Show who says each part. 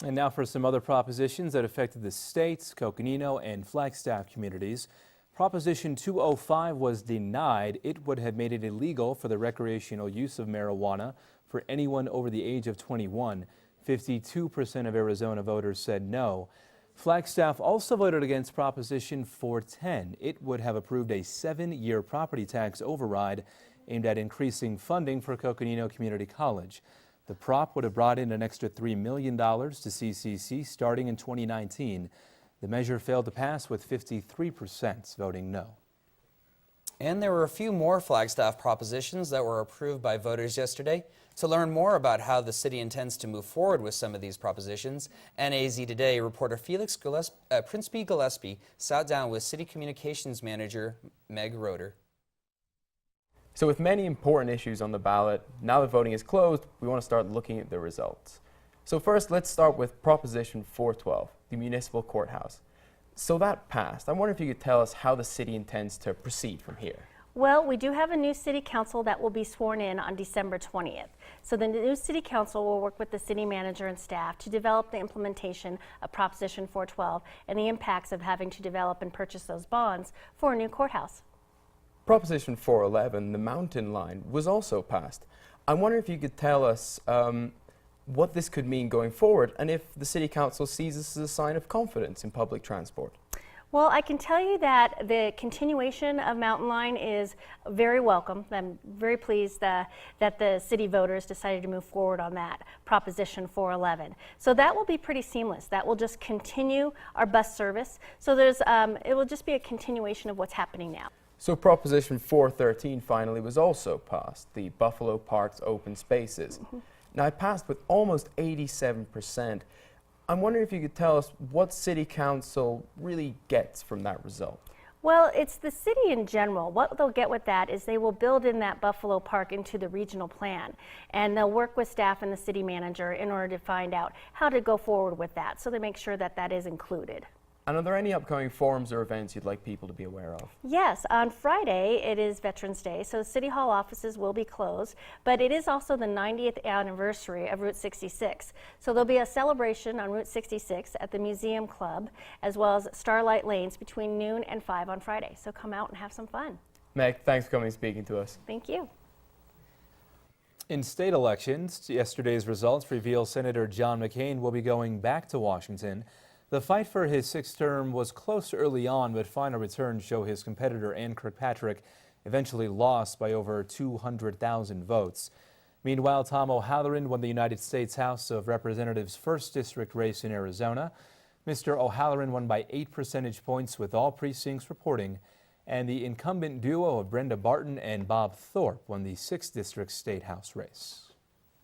Speaker 1: And now for some other propositions that affected the state's Coconino and Flagstaff communities. Proposition 205 was denied. It would have made it illegal for the recreational use of marijuana for anyone over the age of 21. 52% of Arizona voters said no. Flagstaff also voted against Proposition 410. It would have approved a 7-year property tax override aimed at increasing funding for Coconino Community College. The prop would have brought in an extra $3 million to CCC starting in 2019. The measure failed to pass with 53% voting no.
Speaker 2: And there were a few more Flagstaff propositions that were approved by voters yesterday. To learn more about how the city intends to move forward with some of these propositions, NAZ Today reporter Princeby Gillespie sat down with City Communications Manager Meg Roederer.
Speaker 3: So with many important issues on the ballot, now that voting is closed, we want to start looking at the results. So first, let's start with Proposition 412, the municipal courthouse. So that passed. I wonder if you could tell us how the city intends to proceed from here.
Speaker 4: Well, we do have a new city council that will be sworn in on December 20th. So the new city council will work with the city manager and staff to develop the implementation of Proposition 412 and the impacts of having to develop and purchase those bonds for a new courthouse.
Speaker 3: Proposition 411, the mountain line, was also passed. I wonder if you could tell us what this could mean going forward and if the city council sees this as a sign of confidence in public transport.
Speaker 4: Well, I can tell you that the continuation of Mountain Line is very welcome. I'm very pleased that the city voters decided to move forward on that Proposition 411. So that will be pretty seamless. That will just continue our bus service. So it will just be a continuation of what's happening now.
Speaker 3: So Proposition 413 finally was also passed, the Buffalo Park's open spaces. Now it passed with almost 87%. I'm wondering if you could tell us what City Council really gets from that result.
Speaker 4: Well, it's the city in general. What they'll get with that is they will build in that Buffalo Park into the regional plan, and they'll work with staff and the city manager in order to find out how to go forward with that, so they make sure that that is included.
Speaker 3: And are there any upcoming forums or events you'd like people to be aware of?
Speaker 4: Yes, on Friday it is Veterans Day, so City Hall offices will be closed, but it is also the 90th anniversary of Route 66. So there'll be a celebration on Route 66 at the Museum Club, as well as Starlight Lanes between noon and 5 on Friday. So come out and have some fun.
Speaker 3: Meg, thanks for coming and speaking to us.
Speaker 4: Thank you.
Speaker 1: In state elections, yesterday's results reveal Senator John McCain will be going back to Washington. The fight for his 6th term was close early on, but final returns show his competitor Ann Kirkpatrick eventually lost by over 200,000 votes. Meanwhile, Tom O'Halloran won the United States House of Representatives' 1st district race in Arizona. Mr. O'Halloran won by 8 percentage points with all precincts reporting, and the incumbent duo of Brenda Barton and Bob Thorpe won the 6th district state house race.